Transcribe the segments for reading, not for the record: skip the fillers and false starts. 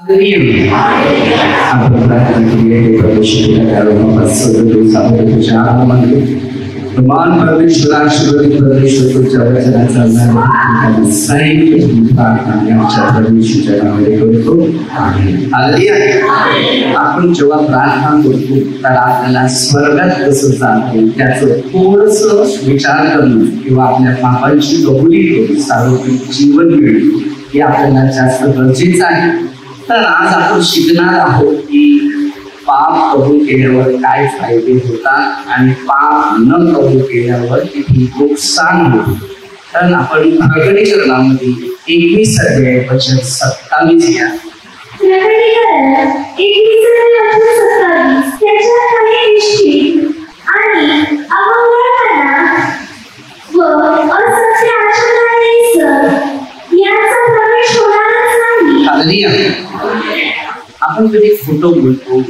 आपण प्रार्थना केली मान परमेश्वर आशीर्वादित परमेश्वर तुझ्या वचनाचा करतो. आपण जेव्हा प्रार्थना करतो तर आपल्याला स्वर्गात कसं जातो त्याचं थोडस विचार करणं किंवा आपल्या पापांची कबुली करून सार्वत्रिक जीवन मिळणं हे आपल्याला जास्त गरजेचं आहे. तर आज आपण शिकणार आहोत की पाप कबूल केल्यावर काय फायदे होतात आणि पाप न कबूल केल्यावर किती नुकसान होते. तर आपण प्रकटीकरणामध्ये 21 अध्याय वचन 27 घ्या. आपण कधी खोटं बोलतो,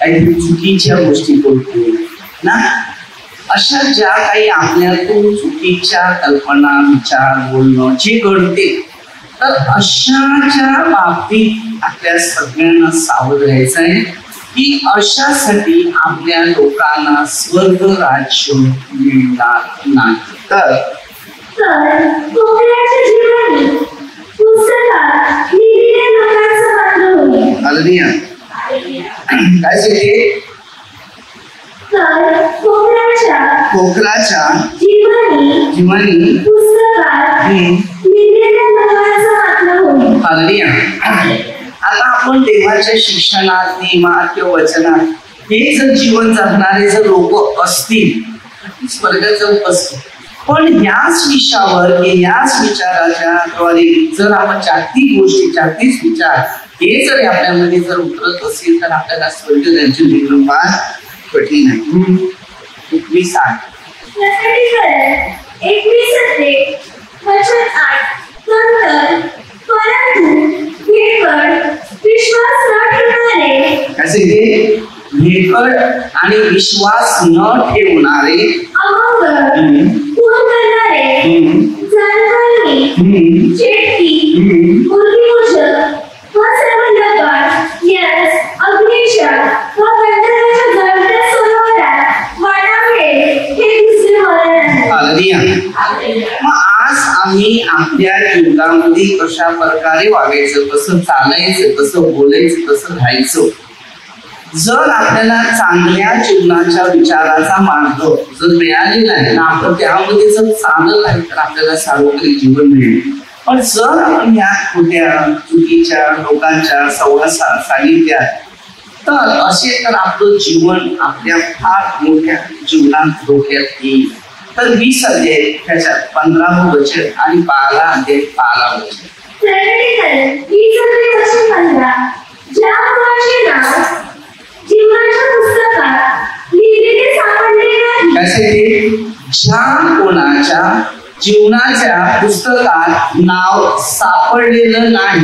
काही चुकीच्या गोष्टी बोलतो ना, अशा ज्या काही आपल्यातून चुकीच्या कल्पना विचार बोलणं जे घडते, तर अशाच्या बाबतीत आपल्या सगळ्यांना सावध राहायचं आहे की अशासाठी आपल्या लोकांना स्वर्ग राज्य मिळणार नाही. तर काय सांगते, कोकराच्या जीवनी आता आपण देवाच्या शिक्षणात नियमात किंवा वचनात हे जर जीवन जगणारे जर लोक असतील स्वर्गात जाऊ असतील, पण याच विषयावर याच विचाराच्या द्वारे जर आपण जागतिक गोष्टी जागतिक विचार हे जर आपल्यामध्ये जर उतरत असेल तर आपल्याला स्वर्ग राज्य मिळणं फार कठीण आहे. 21 भेकड आणि विश्वास न ठेवणारे आज आम्ही आपल्या जीवनामध्ये कशा प्रकारे वागायचं, कसं चालायचं, कसं बोलायचं, कसं राहायचं, जर आपल्याला चांगल्या जीवनाच्या विचाराचा मार्ग जर मिळालेला आहे ना, आपण त्यामध्ये जर चालत आहे तर आपल्याला सार्वत्रिक जीवन मिळेल. पण जर आपण या खोट्या चुकीच्या लोकांच्या सहवासात सानिध्यात तर असे तर आपलं जीवन आपल्या फार मोठ्या जीवनात धोक्यात येईल. तर 20 अध्याय त्याच्यात 15 वचन आणि 12 अध्याय 12 वचन. ज्या कोणाच्या जीवनाच्या पुस्तकात नाव सापडलेलं नाही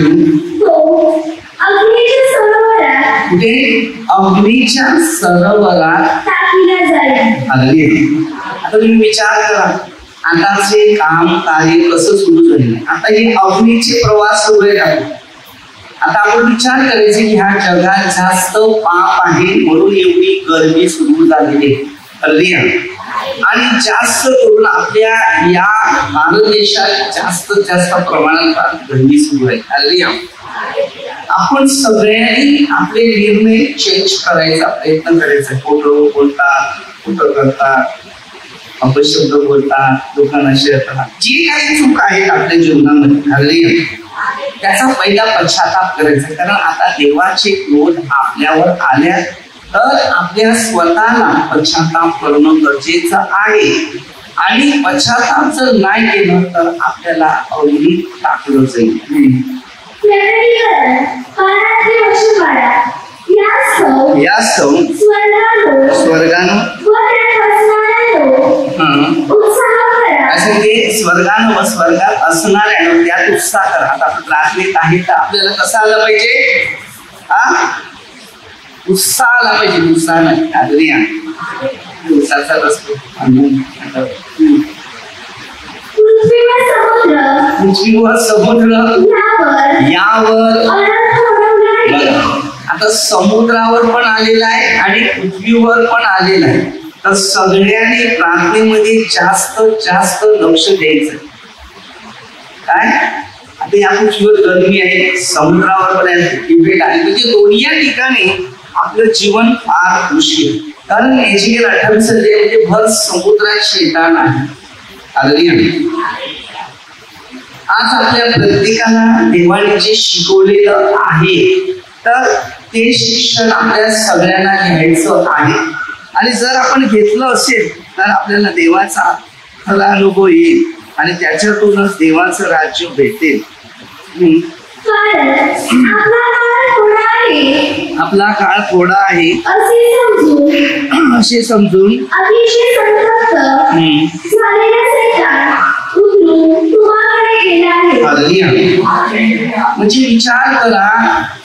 कुठे अग्नीच्या सरोवरात टाकला जाईल. आता तुम्ही विचार करा, आताचे काम कार्य कसं सुरू झाले. आता हे अग्नीचे प्रवास सुरू आहेत. आता आपण विचार करायचे की ह्या जगात जास्त पाप आहे म्हणून एवढी गर्मी सुरू झालेली आहे. आणि जास्त करून आपल्या या भारत देशात जास्तीत जास्त प्रमाणात गर्मी सुरू आहे. आपण सगळ्यांनी आपले निर्णय चेंज करायचा प्रयत्न करायचा. खोटं बोलतात, खोटं करतात, अपशब्द बोलतात, लोकांना शेरतात, जी काही चूक आहेत आपल्या जीवनामध्ये त्याचा पहिला पश्चाताप करायचा. कारण आता देवाचे क्रोध आपल्यावर आल्या तर आपल्या स्वतःला पश्चाताप करणं गरजेचं आहे. आणि पश्चाताप जर नाही केलं तर आपल्याला अग्नीत टाकलं जाईल. स्वर्गानं स्वर्गानं व स्वर्गात असणाऱ्या त्यात उत्साह करा. आता आपण प्रार्थनेत आहे तर आपल्याला कसं आलं पाहिजे, उत्साह आला पाहिजे. उत्साह नाही उत्साहाचा रस्ता पृथ्वीवर समुद्र यावर आता समुद्रावर पण आलेला आहे आणि पृथ्वीवर पण आलेला आहे. तर सगळ्यांनी प्रार्थनेमध्ये जास्त जास्त लक्ष द्यायचं. काय आता या पृथ्वीवर गरमी आहे, समुद्रावर पण इफेक्ट आहे, म्हणजे दोन्ही ठिकाणी आपलं जीवन फार मुश्किल. कारण एजिकेल 28 अध्यायामध्ये भर समुद्रात शैतान आहे. आज आपल्या प्रत्येकाला देवाने जे शिकवलेलं आहे तर ते शिक्षण आपल्या सगळ्यांना घ्यायचं आहे. आणि जर आपण घेतलं असेल तर आपल्याला देवाचा खरा अनुभव येईल आणि त्याच्यातूनच देवाचं राज्य भेटेल. आपला काळ थोडा आहे असे समजून म्हणजे विचार करा,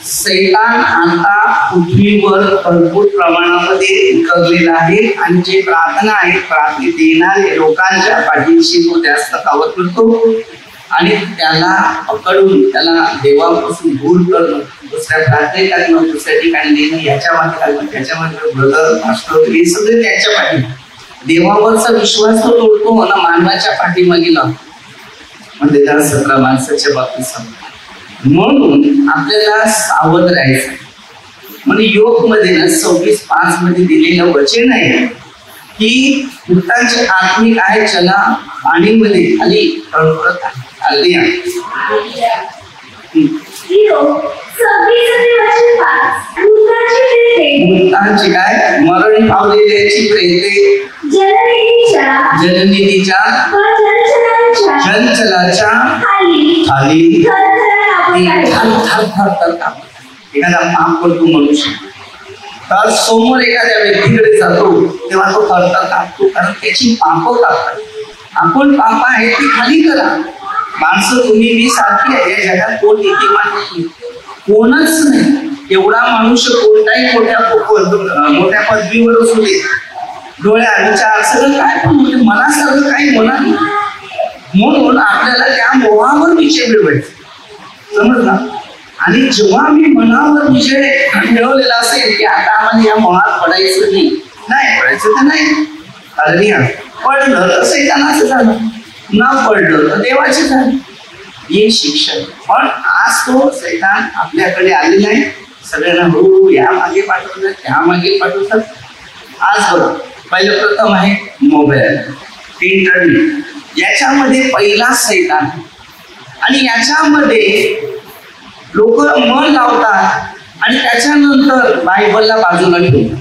सैतान आता पृथ्वीवर भरपूर प्रमाणामध्ये उतरलेला आहे आणि जे प्रार्थना आहे, प्रार्थना देणारे लोकांच्या पाठीशी तो जास्त कावत करतो आणि त्याला पकडून त्याला देवापासून दूर करणं, दुसऱ्या प्रार्थने करणं, दुसऱ्या ठिकाणी नेणं, याच्या मागे लागणं, त्याच्या मागे ब्रदर मास्टर हे सगळे त्याच्या पाठी. देवावरचा विश्वास तो तोडतो ना मानवाच्या पाठीमागे लागतो. म्हणजे त्याला 17 माणसाच्या बाबतीत सांगतो. म्हणून आपल्याला सावध राहायचं. म्हणजे योग मध्ये ना 26:5 मध्ये दिलेलं वचन आहे की भूतांचे आत्मिक आहे चला पाणीमध्ये खाली तळपडत आहे. भूतांची काय मरण पावलेल्याची प्रेते जननीच्या चंचलाच्या खाली एखादा पाप करतो मनुष्य तर समोर एखाद्या व्यक्तीकडे जातो तेव्हा तो थरथर कापतो, कारण त्याची पाप कापतात. आपण पाप आहे ती खाली करा. माणसं तुम्ही मी सारखी आहे. या जगात कोण नीतिमान नाही, कोणच नाही. एवढा मनुष्य कोणताही मोठ्या पदवीवर असू दे, डोळ्या विचार सगळं काय पण म्हणजे मनासारखं काही होणार नाही. म्हणून आपल्याला त्या मोहावर विजय मिळवायचा, समजला. आणि जेव्हा मी मनावर विजय मिळवलेला असेल की आता आम्हाला या मोहात पडायचं नाही पडायचं तर नाही. अरे पडलं तर सैतानाचं झालं, न पडलं तर देवाचे झालं. हे शिक्षण. पण आज तो सैतान आपल्याकडे आलेला आहे. सगळ्यांना हो या मागे पाठवतात, त्या मागे पाठवतात. आज बघा, पहिलं प्रथम आहे मोबाईल, इंटरनेट. याच्यामध्ये पहिला सैतान आणि याच्यामध्ये लोक मन लावतात आणि त्याच्यानंतर बायबलला बाजूला ठेवतात.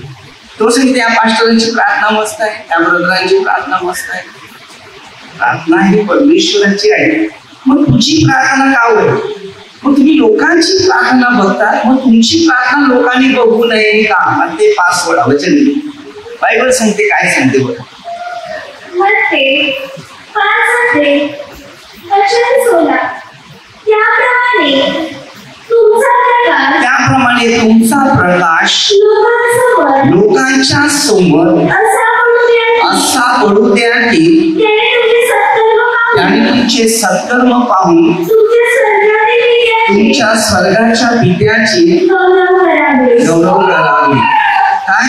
तो सांगते या पास्टरांची प्रार्थना मस्त आहे, त्या ब्रदरांची प्रार्थना मस्त आहे. प्रार्थना ही परमेश्वराची आहे. मग तुझी प्रार्थना का होईल? मग तुम्ही लोकांची प्रार्थना बघतात, मग तुमची प्रार्थना लोकांनी बघू नये का? मग ते पासवर्ड वचन बायबल सांगते, काय सांगते बघा. त्याप्रमाणे तुमचा प्रकाश लोकांच्या समोर असा पडू द्या की त्याने तुमचे सत्कर्म पाहून तुमच्या स्वर्गाच्या पित्याची गौरव करावे. काय?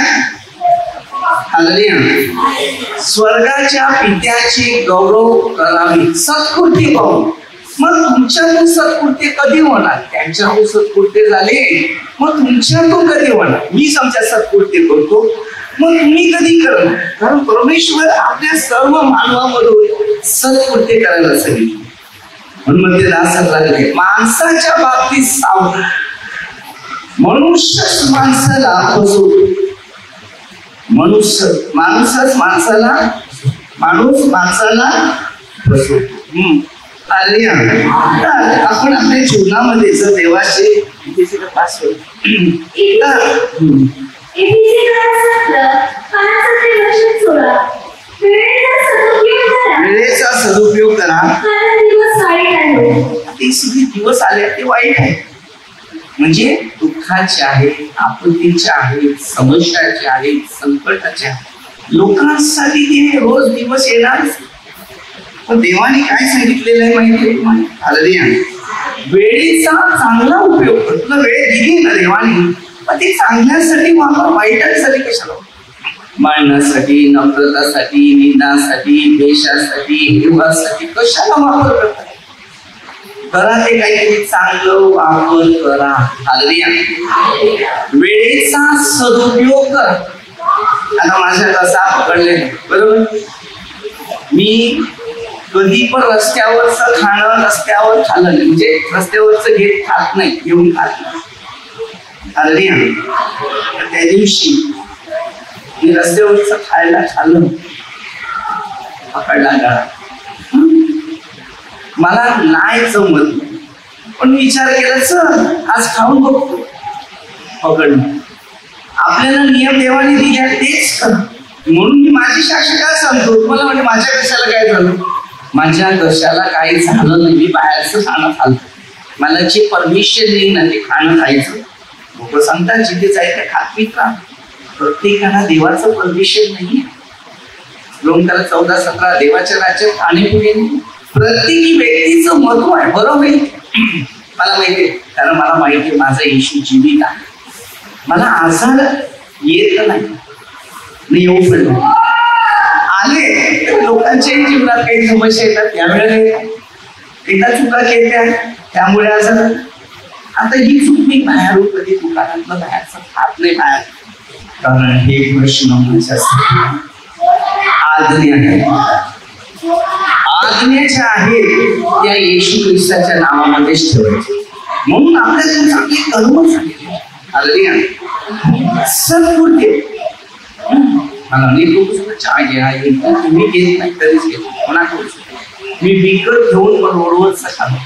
स्वर्गाच्या पित्याची गौरव करावी. सत्कृती पाहून. मग तुमच्यातून सत्कृत्य कधी होणार? त्यांच्यातून सत्कृत्य झाले, मग तुमच्यातून कधी होणार? मी समजा सत्कृत्य करतो, मग तुम्ही कधी करणार? कारण परमेश्वर आपल्या सर्व मानवामधून सत्कृत्य करायला सांगितले. म्हणून ते दासक लागले माणसाच्या बाबतीत सावध. मनुष्य माणसाला फसवतो, माणूसच माणसाला, माणूस माणसाला फसवतो. आपण आपल्या जीवनामध्ये जर देवाचे वेळेचा सदुपयोग करा. ते सगळे दिवस आले ते वाईट आहे, म्हणजे दुःखाचे आहे, आपत्तीचे आहे, समस्याचे आहे, संकटाचे आहे. लोकांसाठी ते रोज दिवस येणार. पण देवाने काय सांगितलेलं आहे माहिती आहे? वेळेचा चांगला उपयोग कर. तुला वेळ दिली ना देवाने, पण ते चांगल्यासाठी वापर, वाईटासाठी कशाला? मारण्यासाठी, नफरतासाठी, निंदासाठी, द्वेषासाठी, हिंसासाठी कशाला वापर करतात? करा ते काहीतरी चांगलं वापर करा. वेळेचा सदुपयोग करा. आता माझ्या कसा पकडले बरोबर, मी कधी पण रस्त्यावरचं खाणं रस्त्यावर खाल्लं, म्हणजे रस्त्यावरचं घेत खात नाही, घेऊन खात नाही. त्या दिवशी मी रस्त्यावरचं खायला खाल्लं, पकडला गळा. मला नाही जमत, पण विचार केला चल आज खाऊन बघतो, पकडलं. आपल्याला नियम देवाने दिले तेच करा, म्हणून मी माझी साक्ष काय सांगतो मला, म्हणजे माझ्या कशाला काय झालं, माझ्या कशाला काही झालं नाही. मी बाहेरचं खाणं खाल्लं, मला जे परमिशन देईल ना ते खाणं खायचं. लोक सांगतात जिथे जायचं खात पीत का, प्रत्येकाला देवाचं परमिशन नाही. लोकांना 14-17 देवाच्या राज्यात खाणे प्रत्येकी व्यक्तीचं महत्व आहे. बरोबर आहे, मला माहिती आहे, कारण मला माहिती आहे माझा येशू जीवित आहे. मला आजार येत नाही, येऊ पण आले लोकांच्याही जीवनात काही समस्या येतात, त्यावेळेला एकदा चुका केल्या त्यामुळे आजार. आता ही चूक मी बाहेरून कधी दुकानातलं बाहेरचं खात नाही बाहेर, कारण हे प्रश्न आज्ञेच्या आहेत त्या येशू ख्रिस्ताच्या नावामध्येच ठेवायचे. म्हणून आपल्याला चांगले कर्म सांगितले. सत्कृत्य मला अनेक लोक चहा घ्या, तुम्ही घेत नाही तरीच घेत कोणाकडून मी विकत घेऊन बरोबरच खातो.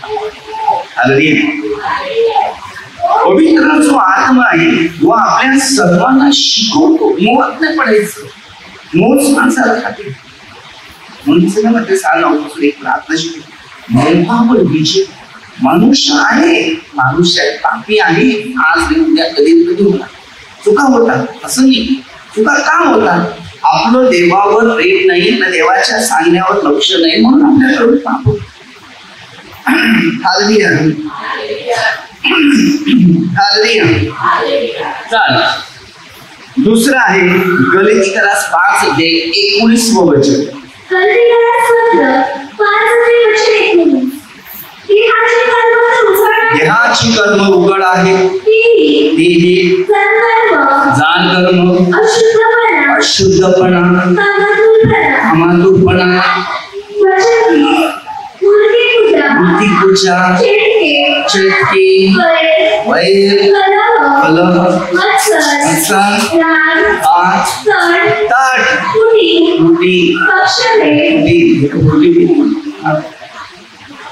पवित्र जो आत्मा आहे तो आपल्या सर्वांना शिकवतो. मोहत नाही पडायचं, मोज माणसाला खाते. म्हणून मध्ये सांगा एक प्रार्थना शिकली, मोहावर विजय. मनुष्य आहे, माणूस आहे, पापी आहे, आज उद्या कधी कधी होणार, चुका होतात. असं नाही, चुका का होतात? आपलं देवावर प्रेम नाही ना, देवाच्या सांगण्यावर लक्ष नाही, म्हणून आपल्याकडून पाप होतं. दुसरं आहे गलातियरास 5:19 वचन. देहाची कर्म उघड आहे, जाण कर्म, अशुद्धपणा, अमातुरपणा, मूर्तिपूजा, चटके, वैर, कलह, मत्सर,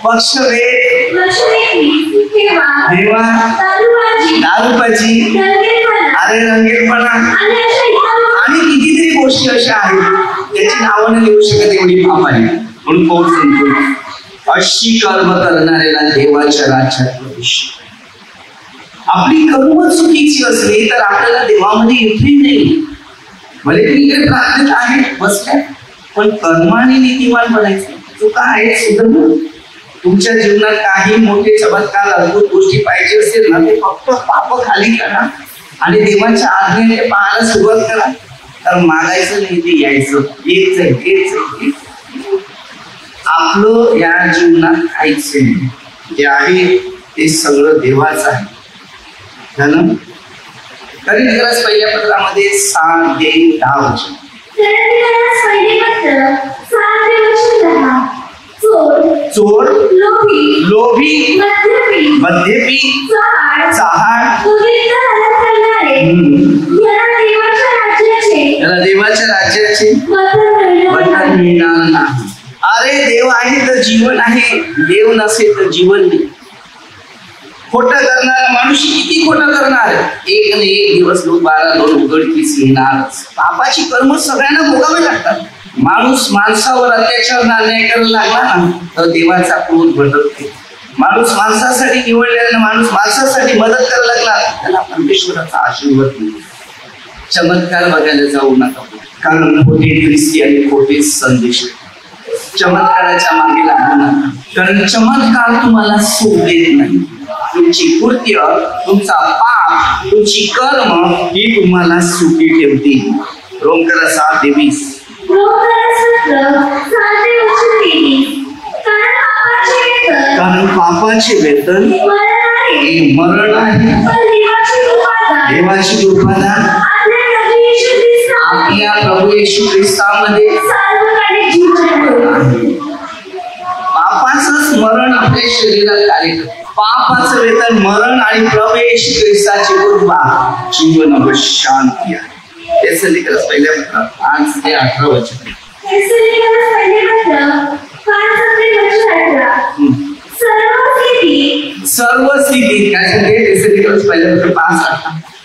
पक्षभेद, दारूबाजी, अरे रंगेलपणा आणि कितीतरी गोष्टी अशा आहेत त्याची नावं नाही लिहू शकत, एवढी पाप आहे. म्हणून पाऊल सांगतो अशी कर्म करणाऱ्याला देवाच्या राज्यात प्रवेश. आपली कर्म चुकीची असली तर आपल्याला देवामध्ये एंट्री नाही. भले तुम्ही इकडे प्रार्थनेत आहे बसल्या, पण कर्माने नीतिमान बनायचं. चुका आहेत सुधारणं. तुमच्या जीवनात काही मोठे चमत्कार अद्भुत गोष्टी पाहिजे असेल ना, ते फक्त पाप खाली करा आणि देवाच्या आज्ञेने पाहायला सुरुवात करा. तर मागायचं नाही, ते यायचं, येत जाईल. आपलं या जीवनात काहीच नाही, जे आहे ते सगळं देवाचं आहे. झालं. गलातियरास पहिल्या पत्रामध्ये 6:10 वचन. चोर, लोभी, मद्यपी, चहाड, याला देवाच्या राज्याचे वचन मिळणार नाही. अरे देव आहे तर जीवन आहे, देव नसेल तर जीवन नाही. खोटं करणारा माणूस किती खोटं करणार, एक न एक दिवस लोक 12 उघडकीस येणारच. पापाची कर्म सगळ्यांना भोगावे लागतात. माणूस माणसावर अत्याचार अन्याय करायला लागला ना तर देवाचा क्रोध भडकते. माणूस माणसासाठी निवडलेला माणूस माणसासाठी मदत करायला लागला त्याला परमेश्वराचा आशीर्वाद मिळतो. चमत्कार बघायला जाऊ नका, कारण खोटे ख्रिस्ती आणि खोटे संदेश चमत्काराच्या मागे लागू नका, कारण चमत्कार तुम्हाला सुख देत नाही. तुमची कृत्य, तुमचा पाप तुमची कर्म ही तुम्हाला सुखी ठेवतील. रोमकरा 7:23. कारण पापाचे वेतन हे मरण आहे, देवाची कृपा आपल्या प्रभू येशू ख्रिस्तामध्ये. पापाचं स्मरण आपल्या शरीरात कार्य करते. पापाचं वेतन मरण आणि प्रभू येशू ख्रिस्ताची कृपा जीवन व शांती आहे. तेसलिकस पहिल्या पत्रात 5 ते 18 वचन. सर्व स्थिती काय सांगते तेसलिकस पहिल्या पत्रात 5:18.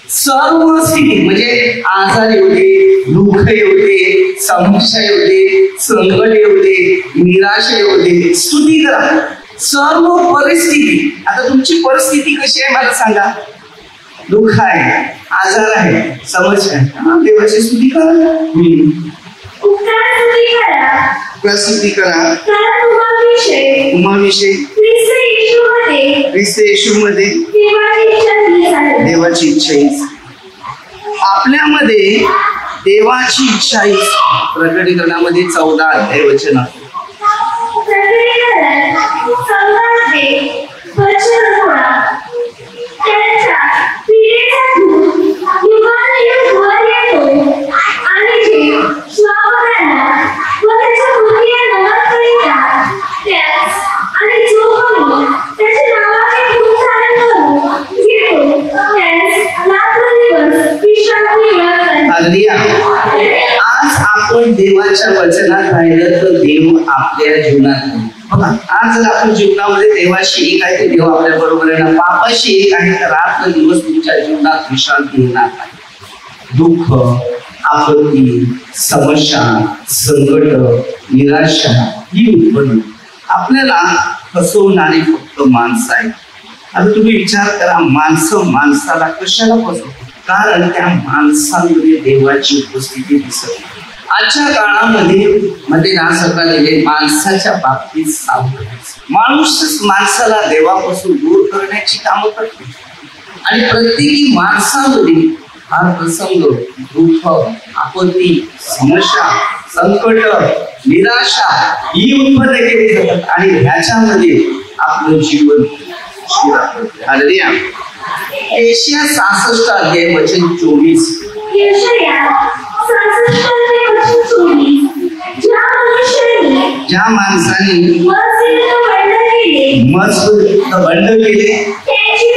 सर्व स्थिती म्हणजे आजार येऊ दे, दुःख येऊ दे, समस्या येऊ दे, संकट येऊ दे, निराशा येऊ दे, स्तुती करा. सर्व परिस्थिती. आता तुमची परिस्थिती कशी आहे मला सांगा. दुःख आहे, आजार आहे, समस्या आहे, देवाची स्तुती करा. प्रस्तुती करा तुम्हाविषयी ख्रिस्त येशूमध्ये देवाची इच्छा हीच. आपल्यामध्ये देवाची इच्छा हीच. प्रकटीकरणामध्ये 14 अध्याय वचन आहे. आज आपण देवाच्या वचनात राहिलं तर देव आपल्या जीवनात. बघा, आज जर आपण जीवनामध्ये देवाशी एक आहे तर देव आपल्या बरोबर आहे ना. पापाशी एक आहे तर रात्र दिवस तुमच्या जीवनात विश्रांती येणार नाही. दुःख, आपत्ती, समस्या, संकट, निराशा ही उत्पन्न आपल्याला फसवणारी फक्त माणसं आहे. आता तुम्ही विचार करा, माणसं माणसाला कशाला फसवतात? कारण त्या माणसांमध्ये देवाची उपस्थिती दिसत. आजच्या काळामध्ये सरकारने माणसाच्या बाबतीत सावधान. माणूसच माणसाला देवापासून दूर करण्याची कामं करते. आणि प्रत्येकी माणसामध्ये हा प्रसंग, दुःख, आपत्ती, समस्या, संकट, निराशा ही उत्पन्न केली जातात. आणि ह्याच्यामध्ये आपलं जीवन हालेलुया. यशाया 66 अध्याय वचन 24. ज्या माणसाने मस्त बंड केले त्याची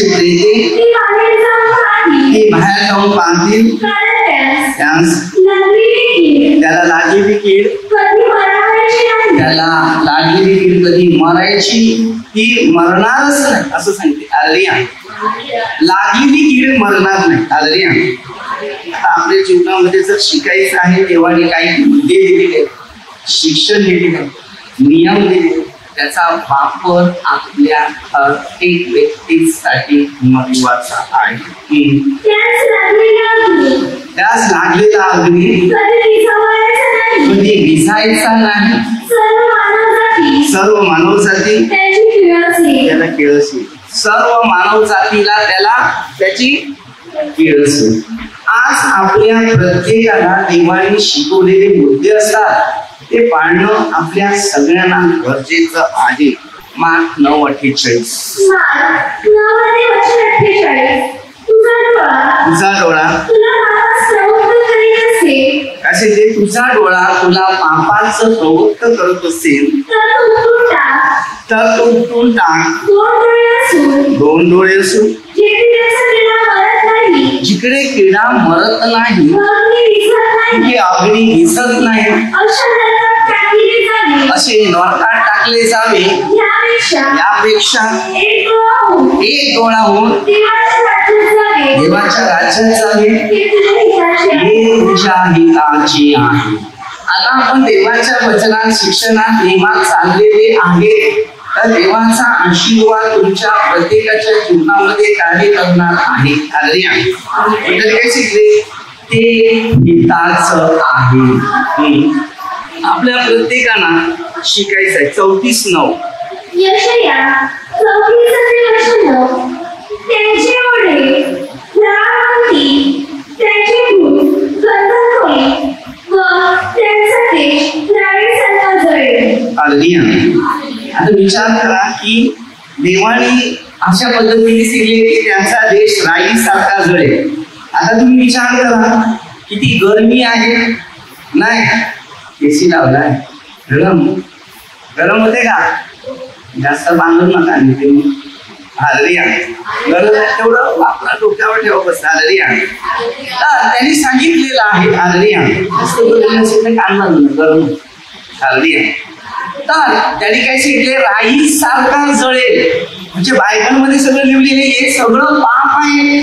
प्रेते ते बाहेर जाऊन पाहतील. त्याला लागलेली कीड कधी मरायची ती मरणारच नाही असं सांगते. हालेलुया. लागलेली कीड मरणार नाही. हालेलुया. आता आपल्या जीवनामध्ये जर शिकायचं आहे, देवाने काही बुद्धी दिलेली आहे, शिक्षण दिलेलं आहे, नियम दिलेले, त्याचा वापर आपल्या प्रत्येक व्यक्तीसाठी महत्वाचा आहे. त्यास लागलेला अग्नी कधी विझायचा नाही. सर्व मानवजाती त्याला किळस. सर्व मानवजातीला त्याला त्याची किळस. आज आपल्या प्रत्येकाला देवाने शिकवलेले मुद्दे असतात, ते पाळणं आपल्या सगळ्यांना गरजेचं आहे. मार्क 9:48. तुझा डोळा असे ते तुझा डोळा तुला पापाचं प्रवृत्त करत असेल तर तू उठून टाक. 2 डोळे असून जिकडे किडा मरत नाही, तिथे अग्नी दिसत नाही, असे नरकात टाकले जावे यापेक्षा एक डोळा होऊन देवाच्या राज्यात जावे हे तुझ्या हिताचे आहे. आता आपण देवाच्या वचनात शिक्षणात नियमात चाललेले आहे, तर देवाचा आशीर्वाद तुमच्या प्रत्येकाच्या जीवनामध्ये कार्य करणार आहे. हालेलुया. म्हणजे काय शिकले? ते हिताचं आहे. आपल्या प्रत्येकाला शिकायचं आहे. 34:9. यशाया 34:9. त्यांचे ओढे हालेलुया. आता विचार करा की देवाने अशा पद्धतीने शिकले की त्यांचा देश राईसारखा जळेल. आता तुम्ही विचार करा किती गरमी आहे, नाही एसी लावलाय, गरम गरम होते का? जास्त बांधून नका. हालेलुया. गरज आहे तेवढं आपल्या डोक्यावर ठेवा बस. हालेलुया. तर त्यांनी सांगितलेलं आहे हालेलुया गरम. हालेलुया. तर त्यांनी काय सांगितले? राई सारखा जळेल. म्हणजे बायबलमध्ये सगळं लिहिलेलं हे सगळं पाप आहे.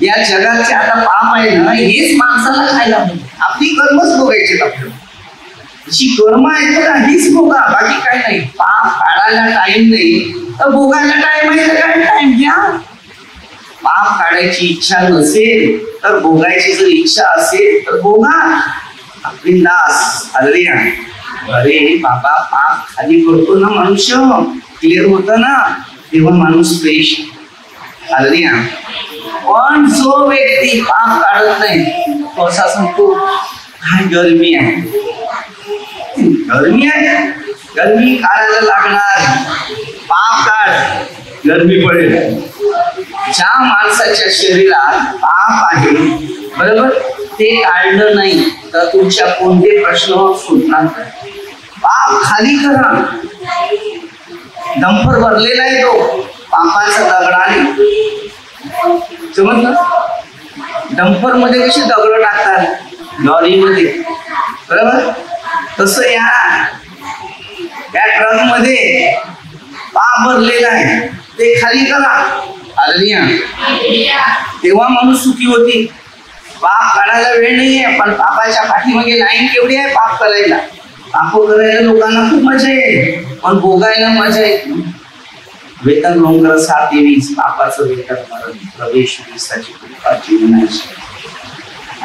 या जगाचे आता पाप आहे ना, हेच माणसाला खायला मिळते. आपली कर्मच भोगायचे आपल्याला. जी कर्म आहे तर हीच भोगा, बाकी काय नाही. पाप काढायला टाइम नाही तर भोगायला टाइम आहे तर काय टाइम घ्या. पाप काढायची इच्छा नसेल तर भोगायची जर इच्छा असेल तर भोगा. आपली दास हालेलुया. अरे बाबा पाप खाली करतो ना मनुष्य, क्लिअर होतं ना, तेव्हा माणूस फ्रेश. हालेलुया. पण जो व्यक्ती पाप काढत नाही तो असा सांगतो काय गरमी आहे, गरमी आहे, गरमी काढायला लागणार, पाप काढ गरमी पडेल. ज्या माणसाच्या शरीरात पाप आहे बरोबर, ते काढलं नाही तर तुमच्या कोणते प्रश्न सुटणार नाही. पाप खाली करा. डंपर भरलेला आहे तो पापाच्या दगडाने. समजलं? डंपर मध्ये कशी दगड टाकतात लॉरीमध्ये बरोबर, तसं या ट्रक मध्ये पाप भरलेला आहे ते खाली करा. हालेलुया. तेव्हा माणूस सुखी होती. पाप काढायला वेळ नाहीये, पण पापाच्या पाठीमागे लाईन केवढी आहे पाप करायला. पाप करायला लोकांना खूप मजा आहे, पण भोगायला मजा येते. वेतन लोंगर 7:20 पापाचं वेतन मरण, प्रवेश 20ची कृपा जीवनाची.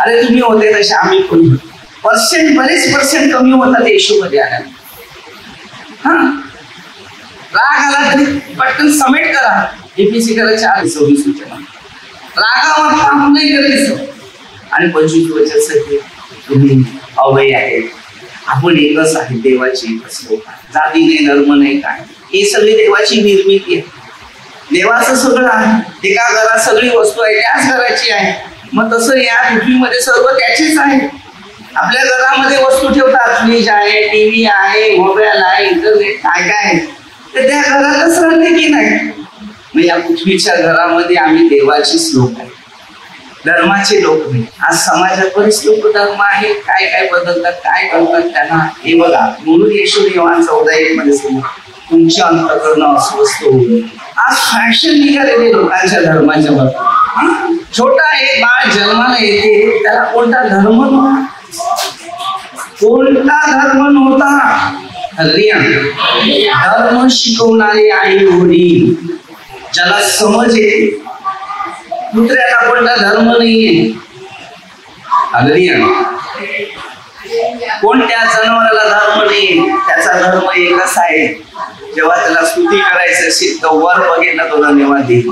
अरे तुम्ही होते तसे आम्ही पण बरेच पर्सेंट कमी होतात येशूमध्ये आल्या. हा राग आला तरी पटकन सबमिट करा. एपीसी करा 4:26 सूचना. रागावर काम नाही करायचं. आणि 25 वर्षासाठी तुम्ही अवय आहेत, आपण एकच आहे, देवाची एकच लोक आहे, जाती नाही, धर्म नाही, काय हे सगळी देवाची निर्मिती आहे. देवाचं सगळं आहे. एका घरात सगळी वस्तू आहे त्याच घराची आहे. मग तसं या पृथ्वीमध्ये सर्व त्याचीच आहे. आपल्या घरामध्ये वस्तू ठेवतात, फ्रीज आहे, टीव्ही आहे, मोबाईल आहे, इंटरनेट काय काय आहे, तर त्या घरातच राहते की नाही. मग या पृथ्वीच्या घरामध्ये आम्ही देवाचीच लोक आहे, धर्माचे लोक नाही. आज समाजात बरेच लोक धर्म आहे, काय काय बदलतात, काय करतात त्यांना हे बघा. म्हणून येशू योहान 14:1 मध्ये सांगतो तुमचे अंतःकरण अस्वस्थ होईल. आज फॅशन निघालेले लोकांच्या धर्माच्या बाबतीत. छोटा एक बाळ जन्माला येते त्याला कोणता धर्म नव्हता, कोणता धर्म नव्हता. हालेलुया. धर्म शिकवणारे आई वडील ज्याला समज येते. कुत्र्याला कोणता धर्म नाहीये. हालेलुया. कोणत्या जनावराला धर्म नाही, त्याचा धर्म एकच आहे. जेव्हा त्याला स्तुती करायचं असेल तर वर बघेल तो धन्यवाद देईल.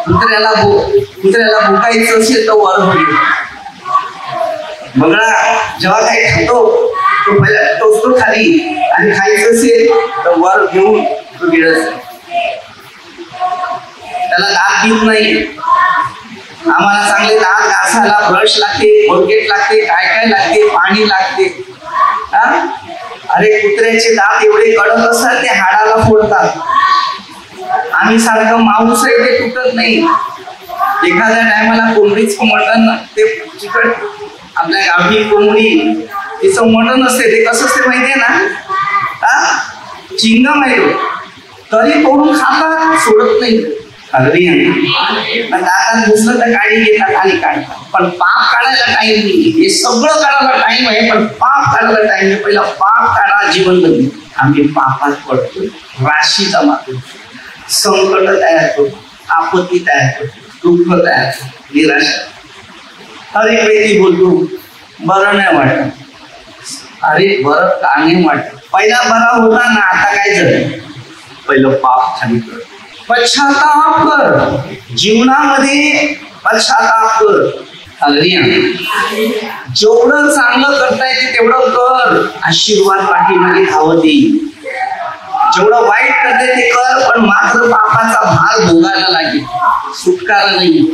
कुत्र्याला भुकायचं असेल तर वर बघेल. बघा जेव्हा काही खातो तो पहिला टोचतो खाली, आणि खायचं असेल तर वर घेऊन तो गिळत. त्याला दात घेत नाही. आम्हाला चांगले दात घासायला ब्रश लागते, कोलगेट लागते, काय काय लागते, पाणी लागते. अरे कुत्र्याचे दात एवढे कडक असतात ते हाडाला फोडतात. आम्ही सारखं मांस आहे ते तुटत नाही. एखाद्या टायमाला कोंबडीचं मटण ते चिकट, आपल्या गावठी कोंबडी तिचं मटण असते ते कसं असते माहितीये ना, चिंगम आहे तरी तोडून खातात, सोडत नाही. दातात घुसलं तर काढी घेतात आणि काढतात. पण पाप काढायला टाइम नाही. हे सगळं काढायला टाइम आहे पण पाप काढायला टाइम नाही. पहिला पाप काढा, जीवन बदल. आम्ही पापात पडतो, राशी जमा करतो, संकट तयार करतो, आपत्ती तयार करतो, दुःख तयार करतो, निराशा. हर एक व्यक्ती बोलतो बरं नाही वाटत. अरे बरं का नाही वाटत? पहिला बरा होता ना, आता काय झालं? पहिलं पाप खाली कर, पश्चाताप कर, जीवनामध्ये पश्चाताप कर. हालेलुया. जेवढं चांगलं करता येते तेवढं कर, आशीर्वाद पाठीमागे धावत येईल. जेवढं वाईट करते ते कर, पण मात्र पापाचा भार भोगायला लागेल. सुटकारा नाही,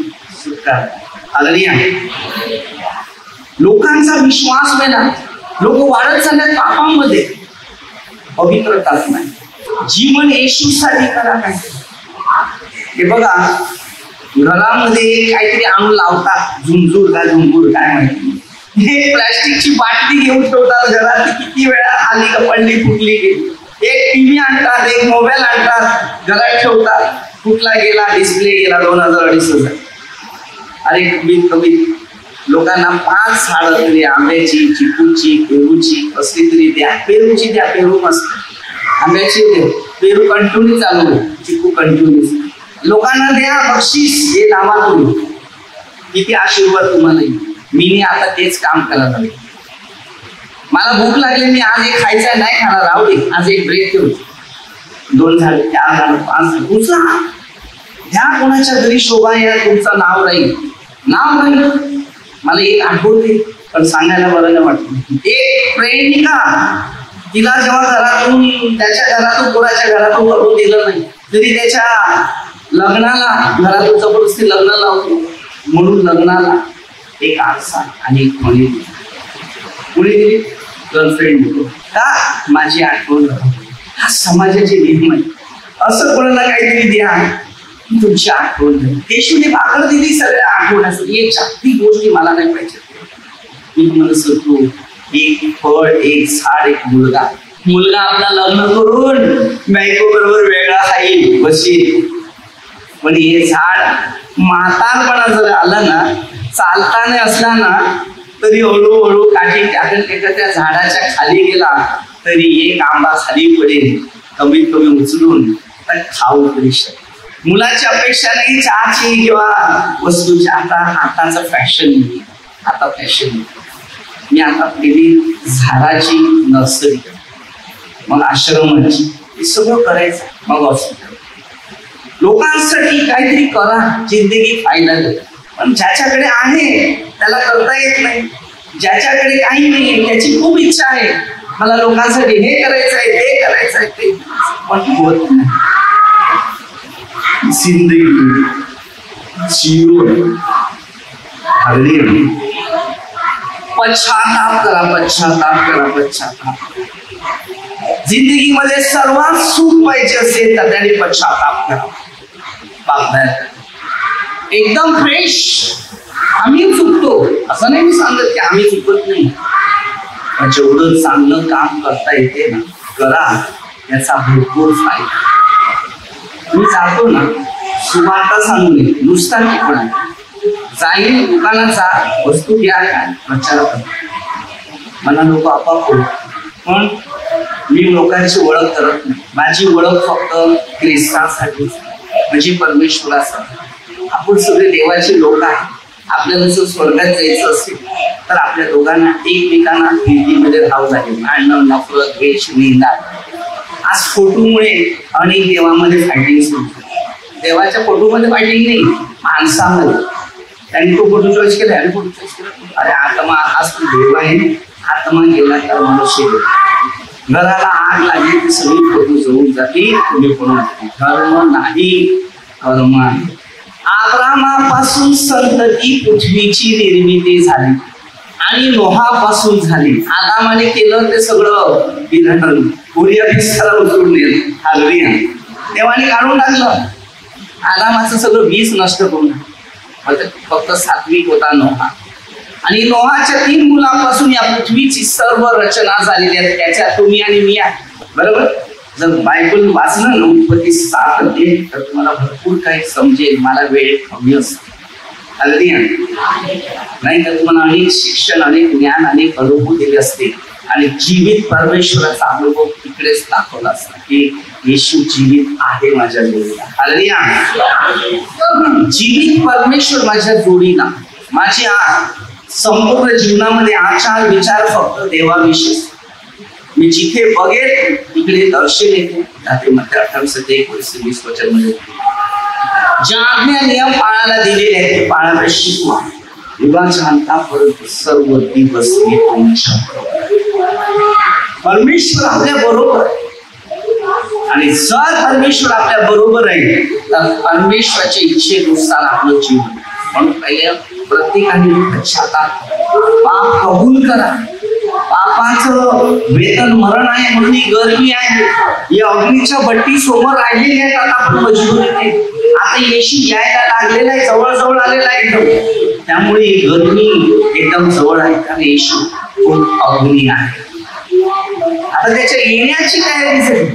सुटकारा. हालेलुया. लोकांचा विश्वास मेला, लोक वाढत चालल्यात पापामध्ये, पवित्रताच नाही. जीवन येशूसाठी करा. काय हे बघा, घरामध्ये काहीतरी आणून लावतात, झुंजूर का झुंबूर काय माहिती, हे प्लास्टिकची बाटली घेऊन ठेवतात घरात. किती वेळा आली का पडली फुटली गेली. एक टीव्ही आणतात, एक मोबाईल आणतात, घरात ठेवतात, फुटला गेला, डिस्प्ले गेला, 2000-2500. अरे कमीत कमी लोकांना 5 झाडं तरी, आंब्याची, चिकूची, पेरूची कसली तरी द्या. पेरूची द्या, पेरू मस्त. आंब्याची द्या, पेरू कंटिन्यू चालू आहे, चिकू कंटिन्यू. लोकांना द्या बक्षीस, हे लावा तुम्ही. किती आशीर्वाद तुम्हाला. मी आता तेच काम करायला लागले. मला भूक लागली, मी आज एक खायचं नाही खाणार, राहू दे, आज एक ब्रेक ठेवू. 2 झाले, 4 झाले, 5 झाले, उचला द्या. कोणाच्या घरी शोभा या, तुमचं नाव राहील, नाव राहील. मला एक आठवते, पण सांगायला बरं नाही वाटत. एक प्रेमिका, तिला जेव्हा घरातून, त्याच्या घरातून, कोणाच्या घरातून करून दिलं नाही, तरी त्याच्या लग्नाला घरातून जबरदस्ती लग्न लावतो म्हणून लग्नाला एक आरसा आणि एक मणी दिली. पुढे दिली गर्लफ्रेंड दिली का, माझी आठवण. हा समाजाचे नियम आहे. असं कोणाला काहीतरी द्या, तुमची आठवण. येशूने भाकर दिली सगळ्या आठवण्यासाठी. एक जागतिक गोष्टी मला नाही पाहिजे. मी तुम्हाला सांगतो, एक फळ, एक झाड, एक मुलगा. मुलगा आपला लग्न करून बायको बरोबर वेगळा खाईल, बसील. पण हे झाड म्हातारपणा जर आला ना, चालता नाही असला ना, तरी हळूहळू काठी टाकत त्या झाडाच्या खाली गेला तरी एक आंबा खाली पडेल, कमीत कमी उचलून खाऊ तरी शकतो. मुलाची अपेक्षा नाही चहाची किंवा वस्तूची. आताचं फॅशन, आता फॅशन. मी आता पहिली झाडाची नर्सरी, मग आश्रमाची, हे सगळं करायचं, मग हॉस्पिटल. लोकांसाठी काहीतरी करा, जिंदगी फायदा देत. पण ज्याच्याकडे आहे त्याला करता येत नाही. ज्याच्याकडे काही नाही त्याची खूप इच्छा आहे, मला लोकांसाठी हे करायचं आहे, ते करायचं आहे, ते पण होत नाही. जिंदगी जीवन पश्चाताप करा, पश्चाताप करा, पश्चाताप. जिंदगीमध्ये सर्वात सुख पाहिजे असेल तर त्याने पश्चाताप करा. एकदम फ्रेश. आम्ही चुकतो असं नाही मी सांगत की आम्ही चुकत नाही, पण जेवढं चांगलं काम करता येते ना, करा. याचा भरपूर फायदा. मी जातो ना, सुवार्ता सांगू नये, नुसता टिपणा जाईल दुकानाचा, वस्तू घ्या, काय प्रचार करा. मला लोक आपाप, पण मी लोकांची ओळख करत नाही. माझी ओळख फक्त ख्रिस्तासाठी, म्हणजे परमेश्वरासाठी. आपण सगळे देवाचे लोक आहे. आपल्याला जर स्वर्गात जायचं असेल तर आपल्या दोघांना एकमेकांना हिंदीमध्ये राहावं लागेल. भांडण, नफरत, द्वेष, निंदा. आज फोटोमुळे अनेक देवामध्ये फायटिंग सुरू. देवाच्या फोटोमध्ये फायटिंग नाही, माणसामध्ये. त्यांनी तो फोटो चॉईस केला, आणि फोटो चॉईस केला. अरे आत्मा, आज तू देव आहे, आत्मा गेला तर मनुष्य गेला. घराला आग लागली की सगळी फोटो जळून जाते. तुम्ही पण धर्म नाही, कर्म आहे. आब्रामापासून संतती पृथ्वीची निर्मिती झाली आणि नोहापासून झाली. आदामाने केलं ते सगळं बिघडलं, उर्या उचलून नेलं. हालेलुया. देवाने काढून टाकलं आदामाचं सगळं बीज नष्ट करून. फक्त सात्विक होता नोहा, आणि नोहाच्या 3 मुलांपासून या पृथ्वीची सर्व रचना झालेली आहे. त्याच्या तुम्ही आणि मी आहे. बरोबर. जर बायबल वाचलं ना, उत्पत्ती 7 अध्याय, तर तुम्हाला भरपूर काही समजेल. मला वेळ कमी असते. हालेलुया. नाही तर तुम्हाला अनेक शिक्षण, अनेक ज्ञान, अनेक अनुभव दिले असते, आणि जीवित परमेश्वराचा अनुभव तिकडेच दाखवला असता की येशू जीवित आहे माझ्या जोडीला. हालेलुया. जीवित परमेश्वर माझ्या जोडीला. माझी संपूर्ण जीवनामध्ये आचार विचार फक्त देवाविषयी. मी जिथे बघेल तिकडे दर्शन येते. जाते मध्ये 28-21 वचन मध्ये ज्या आज्ञा नियम पाळायला दिलेले आहेत ते पाळायला शिकवा. युगाच्या अंतापर्यंत सर्व दिवस मी तुमच्या परमेश्वर आपल्या बरोबर. आणि जर परमेश्वर आपल्या बरोबर आहे तर परमेश्वराच्या इच्छेनुसार आपलं जीवन. म्हणून पहिले प्रत्येकाने पश्चाताप, पाप कबूल करा. पापाचं वेतन मरण आहे म्हणून ही गरमी आहे. या अग्नीच्या भट्टी समोर राहिलेली आहेत. आता आपण मजबूर आहे. आता येशी यायला लागलेला आहे, जवळ आलेला आहे एकदम. त्यामुळे ही गरमी एकदम जवळ आहे कारण येशू खूप अग्नी आहे. आता त्याच्या येण्याची तयारी झाली.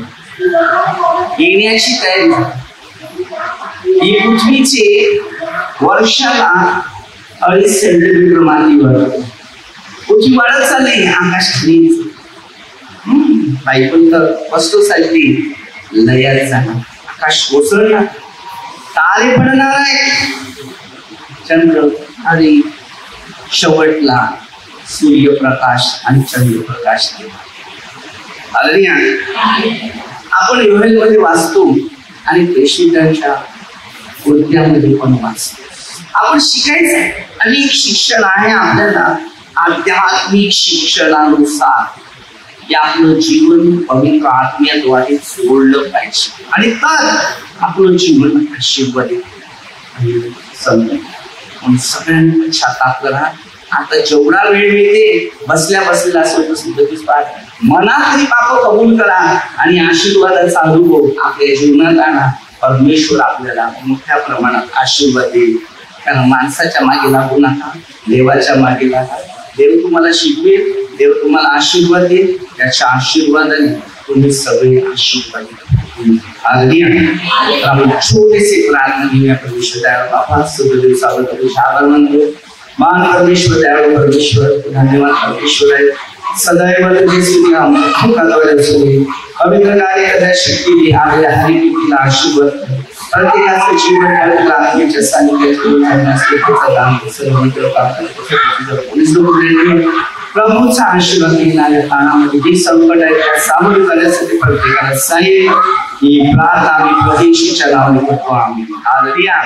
येण्याची तयारी ही पृथ्वीचे वर्षाला 2.5 सेंटीमीटर मातीवर पृथ्वी वाढत चालली. आकाश खाली बायबल तर वस्तूसाठी लयात जाणार, आकाश कोसळणार, तारे पडणार आहे, चंद्र आणि शेवटला सूर्यप्रकाश आणि चंद्रप्रकाश. आपण योहेल मध्ये वाचतो आणि प्रेषितांच्या कृत्यामध्ये पण वाचतो. आपण शिकायचं अनेक शिक्षण आहे आपल्याला. आध्यात्मिक शिक्षणानुसार आपलं जीवन पवित्र आत्म्याद्वारे जोडलं पाहिजे आणि तर आपलं जीवन आशीर्वादित म्हणून सगळ्यांनी पश्चाताप करा. आता जेवढा वेळ मिळते बसल्या सुद्धा मनातही पाप कबूल करा आणि आशीर्वादाचा अनुभव आपल्या जीवनात आणा. परमेश्वर आपल्याला मोठ्या प्रमाणात आशीर्वाद देईल. कारण माणसाच्या मागे लागू नका, देवाच्या मागे लागा. देव तुम्हाला शिकवेल, देव तुम्हाला आशीर्वाद देईल. त्याच्या आशीर्वादाने तुम्ही सगळे आशीर्वाद आपण छोटेसे प्रार्थना घेऊया. परमेश्वर बाबा सगळे आभार मानतो. मान परमेश्वर दयाळू परमेश्वर, धन्यवाद परमेश्वर आहे. सदैव तुझे स्तुती पवित्र कार्य करण्यास शक्ती दे. आपल्या हरिकीला आशीर्वाद प्रत्येकाचं जीवन पवित्र आत्म्याच्या सानिध्यात प्रभूचा आशीर्वाद घेणाऱ्या काळामध्ये जे संकट आहे त्या सामोरे करण्यासाठी प्रत्येकाला साहेब ही प्रार्थना आम्ही प्रभूच्या नावाने करतो. आम्ही हालेलुया.